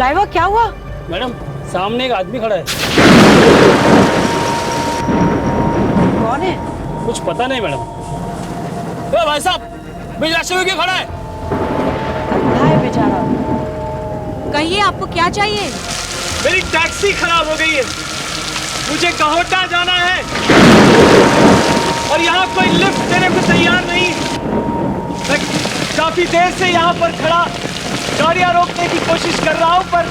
Driver क्या हुआ? Madam सामने एक आदमी खड़ा है। कौन है? कुछ पता नहीं मैडम। भाई साहब बीच रास्ते में क्यों खड़ा है? अंधा है बेचारा। कहिए आपको क्या चाहिए? मेरी टैक्सी खराब हो गई है, मुझे कहोटा जाना है और यहाँ कोई लिफ्ट देने को तैयार नहीं। मैं काफी देर से यहाँ पर खड़ा गाड़ियाँ रोकने की कोशिश कर रहा हूँ, पर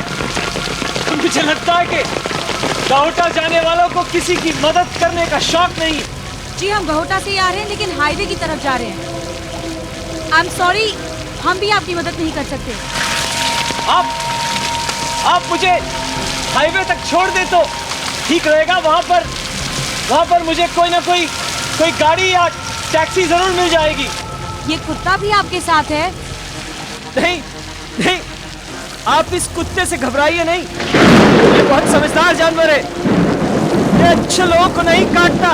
मुझे लगता है कि कहोटा जाने वालों को किसी की मदद करने का शौक नहीं। जी हम गहोटा से ही आ रहे हैं, लेकिन हाईवे की तरफ जा रहे हैं। आई एम सॉरी, हम भी आपकी मदद नहीं कर सकते। आप मुझे हाईवे तक छोड़ दे तो ठीक रहेगा। वहाँ पर मुझे कोई ना कोई गाड़ी या टैक्सी जरूर मिल जाएगी। ये कुत्ता भी आपके साथ है? नहीं, आप इस कुत्ते से घबराइए नहीं, ये बहुत समझदार जानवर है, ये अच्छे लोगों को नहीं काटता।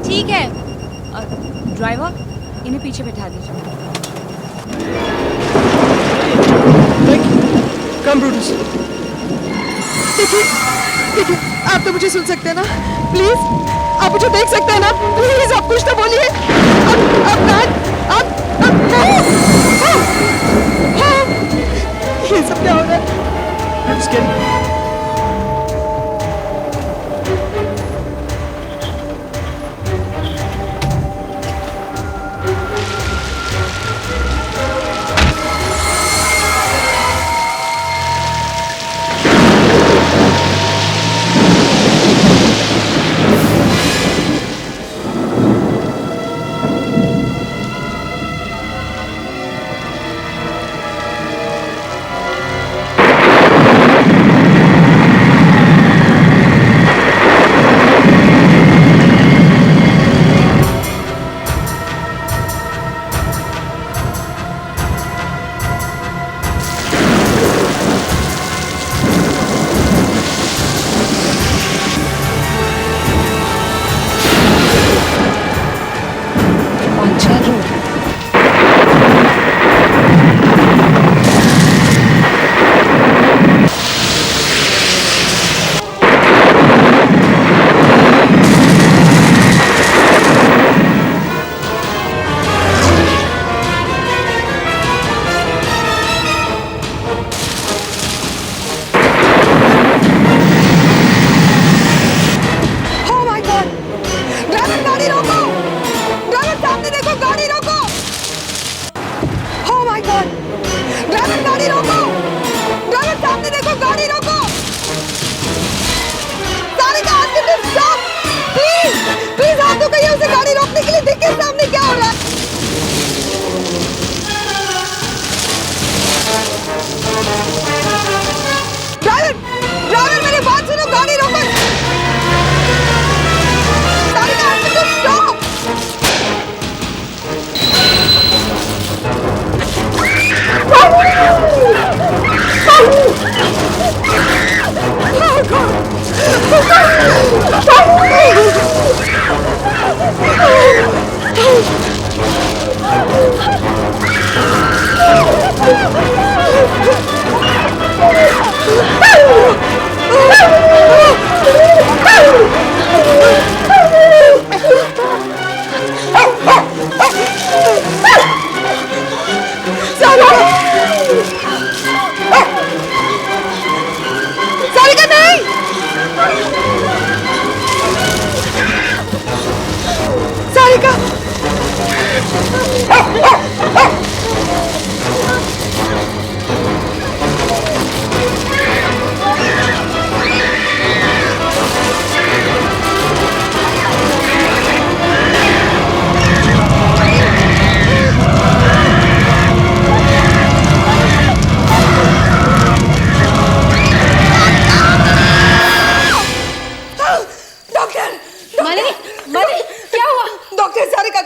ठीक है, ड्राइवर इन्हें पीछे बैठा दीजिए। कम ब्रूटस। देखिए, आप तो मुझे सुन सकते हैं ना? प्लीज, आप मुझे देख सकते हैं ना? प्लीज आप कुछ तो बोलिए। ये सब क्या हो रहा है?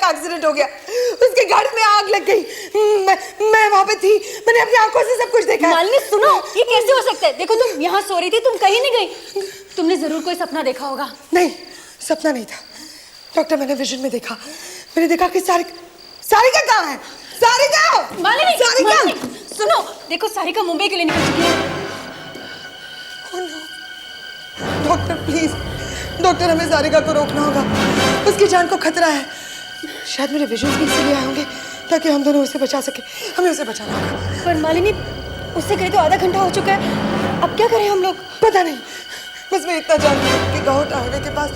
एक्सीडेंट हो गया, उसके गाड़ी में आग लग गई। मैं वहां पे थी, मैंने अपनी आंखों से सब कुछ देखा। मालिनी सुनो, ये कैसे हो सकता है? देखो तुम यहाँ सो रही थी, तुम कहीं नहीं गई। तुमने जरूर कोई सपना देखा होगा। नहीं, सपना नहीं था डॉक्टर, मैंने विजन में देखा। मैंने देखा कि सारिका कहाँ है? सारिका! मालिनी, सारिका! सुनो, देखो सारिका मुंबई के लिए निकल चुकी है। डॉक्टर प्लीज, डॉक्टर हमें सारिका को रोकना होगा, उसकी जान को खतरा है। शायद मेरे विजुअल्स भी इसलिए आए होंगे ताकि हम दोनों उसे बचा सके। हमें उसे बचाना होगा। पर मालिनी, उससे गए तो आधा घंटा हो चुका है, अब क्या करें हम लोग? पता नहीं, बस मैं इतना जानती हूँ कि गहोटा हाईवे के पास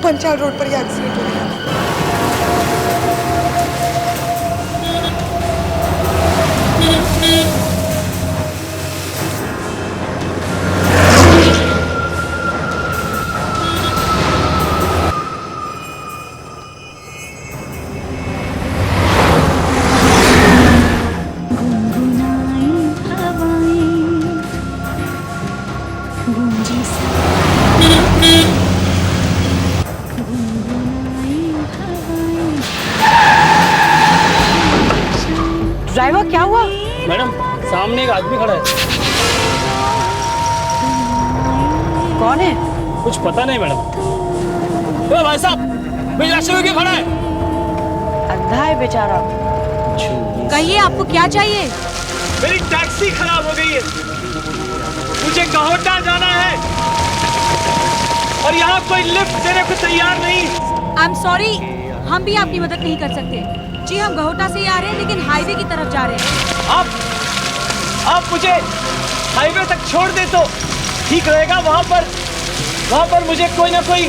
पंचाल रोड पर यह एक्सीडेंट हो गया। ड्राइवर क्या हुआ? मैडम, सामने एक आदमी खड़ा है। कौन है? कुछ पता नहीं मैडम। ओ भाई साहब, बीच रास्ते में क्यों खड़ा है? अंधा है बेचारा। कहिए आपको क्या चाहिए? मेरी टैक्सी खराब हो गई है, मुझे गहोटा जाना है और यहाँ कोई लिफ्ट देने को तैयार नहीं। आई एम सॉरी, हम भी आपकी मदद नहीं कर सकते। जी हम गहोटा से ही आ रहे हैं लेकिन हाईवे की तरफ जा रहे हैं। आप मुझे हाईवे तक छोड़ दे तो ठीक रहेगा। वहाँ पर मुझे कोई ना कोई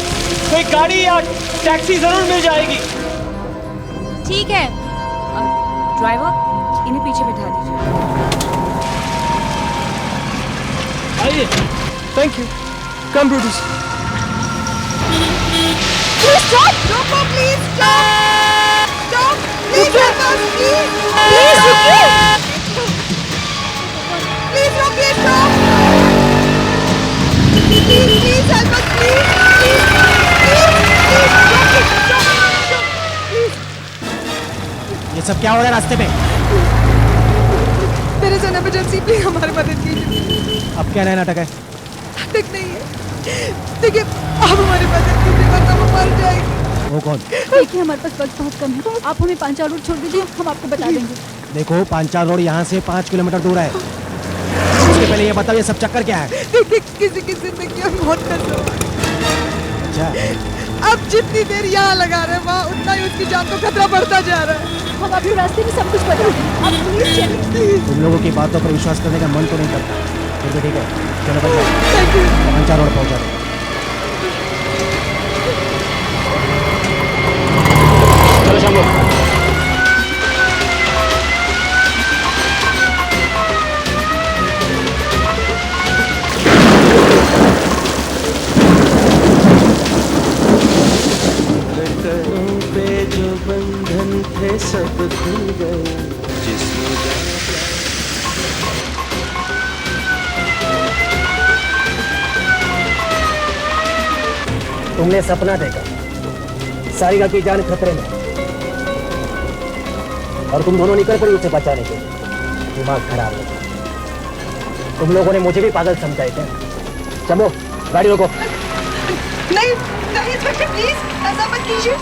गाड़ी या टैक्सी जरूर मिल जाएगी। ठीक है, ड्राइवर इन्हें पीछे बिठा दीजिए। आइए। Thank you. Come Brutus. Please stop! रोको please! Stop! Stop! Please help us! Please रुकिए! प्लीज रोकिए! Stop! Please help us! Please! ये सब क्या हो रहा है रास्ते में? मेरे जन इमरजेंसी, प्लीज हमारी मदद कीजिए। अब क्या नया नाटक है? नाटक नहीं है, देखिए आप हमारी मदद कीजिए वरना वो मर जाएगी। वो कौन? देखिए हमारे पास वक्त बहुत कम है, आप हमें पांचाल रोड छोड़ दीजिए, हम आपको बता देंगे। देखो, पांचाल रोड यहाँ से 5 किलोमीटर दूर है। उसके पहले ये बताओ, ये सब चक्कर क्या है? देखिए किसी की जिंदगी और मौत का सवाल। अच्छा, अब जितनी देर यहाँ लगा रहे हैं वहाँ उतना ही उसकी जान को खतरा बढ़ता जा रहा है। हम आपको रास्ते में सब कुछ बता देंगे, आप प्लीज चलिए। तुम लोगों की बातों पर विश्वास करने का मन तो नहीं करता। फिर भी ठीक है, चलो बच्चों, थैंक यू। पांचाल रोड पहुँचा दो। चलो शंभू। पे जो बंधन थे सब खुल गए। तुमने सपना देखा, सारिका की जान खतरे में, और तुम दोनों निकल पड़ी उसे बचाने के लिए। दिमाग खराब हो गया। तुम लोगों ने मुझे भी पागल समझा है क्या? चलो गाड़ी रोको। नहीं नहीं इंस्पेक्टर प्लीज ऐसा मत कीजिए।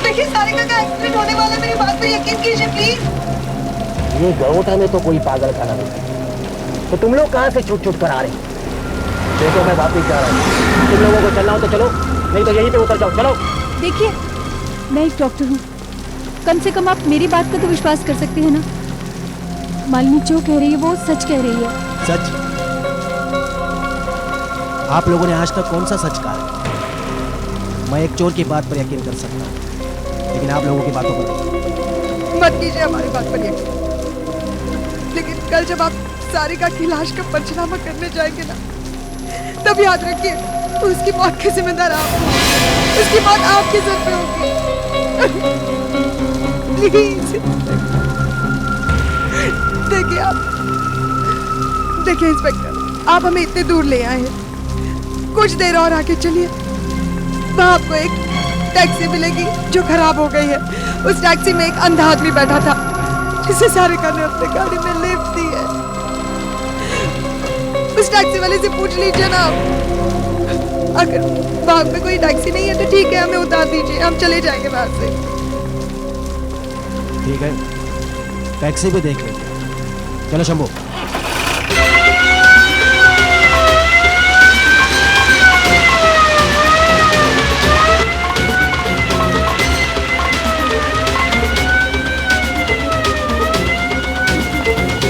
देखिए सारिका का एक्सीडेंट होने वाला है, मेरी बात पे यकीन कीजिए प्लीज। ये गहोटा में तो कोई पागल खाना नहीं, तो तुम लोग कहाँ से छूट छूट कर आ रहे हैं? देखो मैं वापिस जा रहा हूँ, तुम लोगों को चलना हो तो चलो, नहीं तो यहीं पे उतर जाओ। चलो। देखिए मैं एक डॉक्टर हूँ, कम से कम आप मेरी बात का तो विश्वास कर सकते हैं ना। मालिनी जो कह रही है वो सच कह रही है। सच? आप लोगों ने आज तक कौन सा सच कहा है? मैं एक चोर की बात पर यकीन कर सकता हूँ, लेकिन आप लोगों की बातों पर नहीं। मत कीजिए हमारी बात पर यकीन, लेकिन कल जब आप सारिका की लाश का पंचनामा करने जाएंगे ना, तब याद रखिए उसकी मौत के जिम्मेदार आप हो। उसकी मौत आपके सर पे होगी। प्लीज देखिए इंस्पेक्टर, आप हमें इतने दूर ले आए हैं, कुछ देर और आगे चलिए, वहाँ आपको एक टैक्सी मिलेगी जो खराब हो गई है। उस टैक्सी में एक अंधा आदमी बैठा था जिसे सारिका ने अपने गाड़ी में लिफ्ट दी है। उस टैक्सी वाले से पूछ लीजिए ना, अगर वहाँ पे कोई टैक्सी नहीं है तो ठीक है, हमें उतार दीजिए, हम चले जाएंगे वहाँ से। ठीक है, टैक्सी भी देख लेते हैं। चलो शंभू।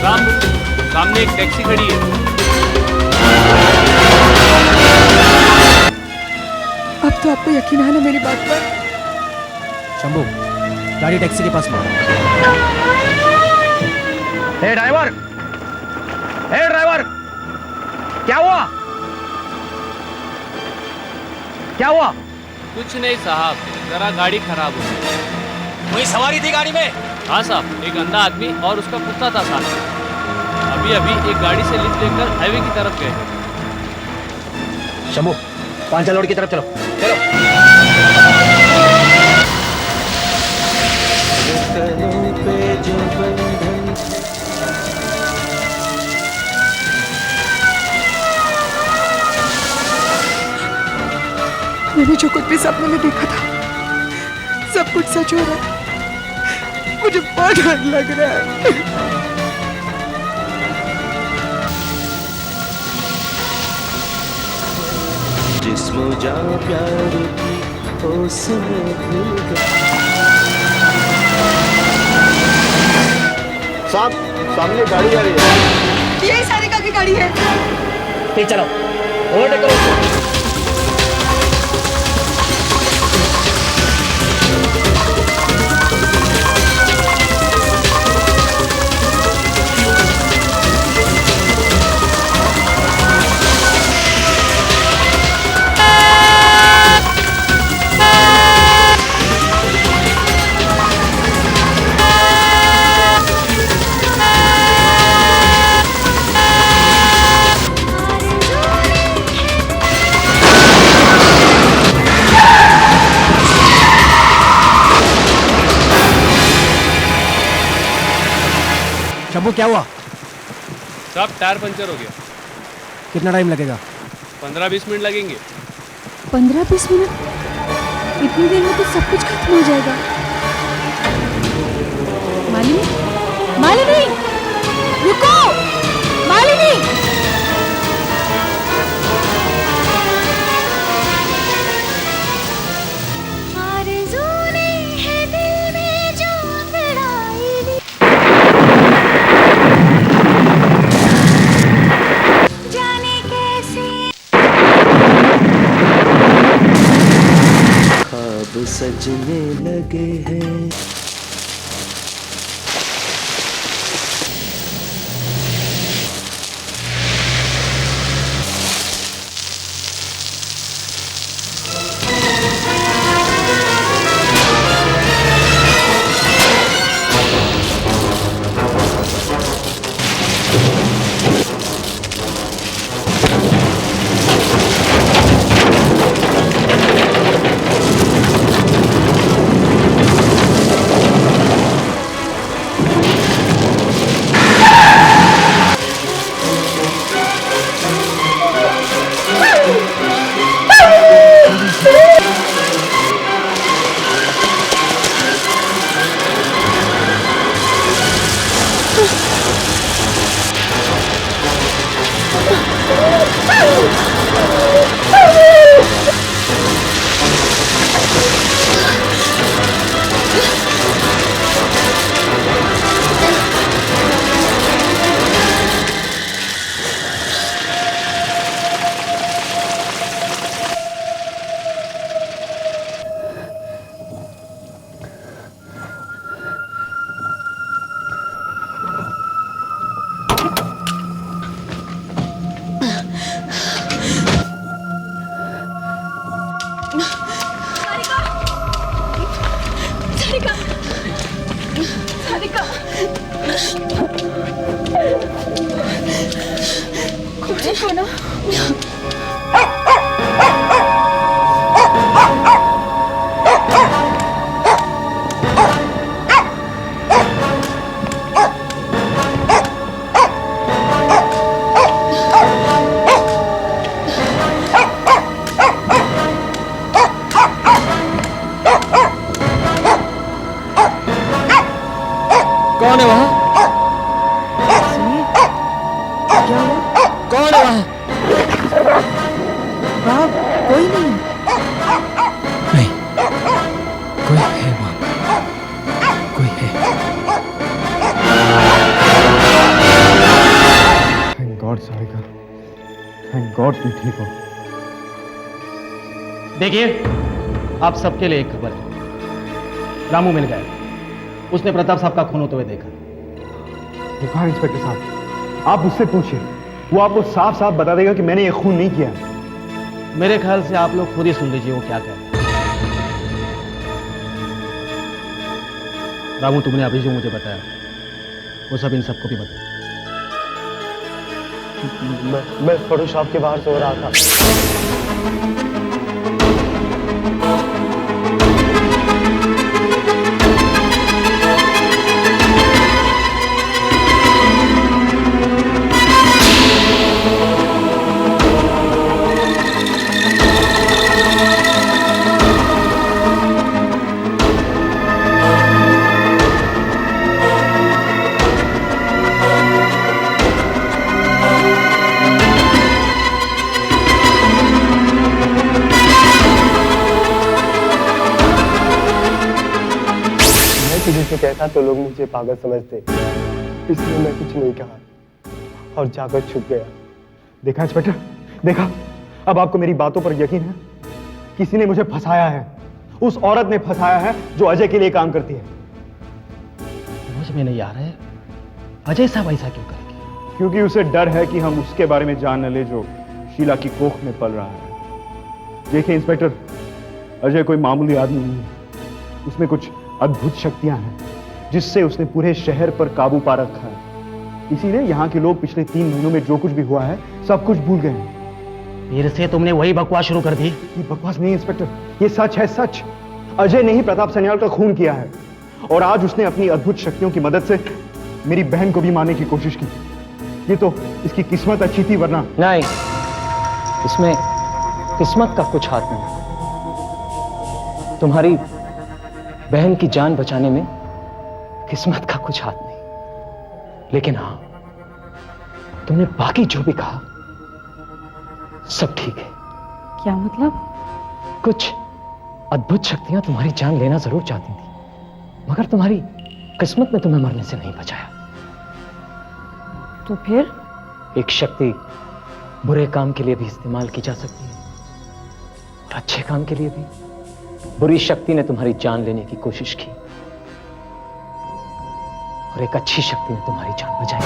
राम, सामने एक टैक्सी खड़ी है। अब तो आपको यकीन है ना मेरी बात पर? शंभू, गाड़ी टैक्सी के पास मोड़। हे ड्राइवर, हे ड्राइवर, क्या हुआ? क्या हुआ? कुछ नहीं साहब, जरा गाड़ी खराब हो गई। कोई सवारी थी गाड़ी में? हाँ साहब, एक अंधा आदमी और उसका कुत्ता था साथ में। अभी अभी एक गाड़ी से लिफ्ट लेकर हाईवे की तरफ गए। शंभू, पांचल रोड की तरफ चलो, चलो। करों पे जो बंधन मैंने जो कुछ भी सपने में देखा था सब कुछ सच हो रहा है। मुझे बहुत डर लग रहा है। जिस्म जा प्यार की ओस में भूल गया। साहब, सामने गाड़ी आ रही है। ये सारिका की गाड़ी है। तेज चलो, ओवरटेक करो उसको। शंभू, क्या हुआ? साहब, टायर पंचर हो गया। कितना टाइम लगेगा? 15-20 मिनट लगेंगे। 15-20 मिनट? इतनी देर में तो सब कुछ खत्म हो जाएगा। मालिनी, मालिनी, रुको! मालिनी! ख्वाब सजने लगे हैं। कौन है वहाँ? सुनिए, कौन है वहाँ? कोई नहीं। नहीं, कोई है वहाँ, कोई है। Thank God Sarika, thank God तुम ठीक हो। देखिए, आप सबके लिए एक खबर है। रामू मिल गया। उसने प्रताप साहब का खून होते हुए देखा। देखा इंस्पेक्टर साहब, आप उससे पूछिए, वो आपको साफ साफ बता देगा कि मैंने ये खून नहीं किया। मेरे ख्याल से आप लोग खुद ही सुन लीजिए वो क्या कह रहे हैं। रामू, तुमने अभी जो मुझे बताया वो सब इन सबको भी बताया। मैं फोटो शॉप के बाहर सो रहा था। किसी से कहता तो लोग मुझे पागल समझते, इसलिए मैं कुछ नहीं कहा और जाकर छुप गया। देखा इंस्पेक्टर, देखा? अब आपको मेरी बातों पर यकीन है? किसी ने मुझे फंसाया है, उस औरत ने फंसाया है जो अजय के लिए काम करती है। समझ में नहीं आ रहा है, अजय साहब ऐसा क्यों करेंगे? क्योंकि उसे डर है कि हम उसके बारे में जान न ले जो शीला की कोख में पल रहा है। देखिए इंस्पेक्टर, अजय कोई मामूली आदमी नहीं है, उसमें कुछ अद्भुत शक्तियां हैं जिससे उसने पूरे शहर पर काबू पा रखा है। इसीलिए यहाँ के लोग पिछले 3 महीनों में जो कुछ भी हुआ है सब कुछ भूल गए हैं। फिर से तुमने वही बकवास शुरू कर दी। ये बकवास नहीं इंस्पेक्टर, ये सच है, सच। अजय ने ही प्रताप सन्याल का खून किया है और आज उसने अपनी अद्भुत शक्तियों की मदद से मेरी बहन को भी मारने की कोशिश की। ये तो इसकी किस्मत अच्छी थी, वरना नहीं, इसमें किस्मत का कुछ हाथ नहीं। तुम्हारी बहन की जान बचाने में किस्मत का कुछ हाथ नहीं, लेकिन हाँ, तुमने बाकी जो भी कहा सब ठीक है। क्या मतलब? कुछ अद्भुत शक्तियां तुम्हारी जान लेना जरूर चाहती थी, मगर तुम्हारी किस्मत ने तुम्हें मरने से नहीं बचाया। तो फिर? एक शक्ति बुरे काम के लिए भी इस्तेमाल की जा सकती है और अच्छे काम के लिए भी। बुरी शक्ति ने तुम्हारी जान लेने की कोशिश की और एक अच्छी शक्ति ने तुम्हारी जान बचाई।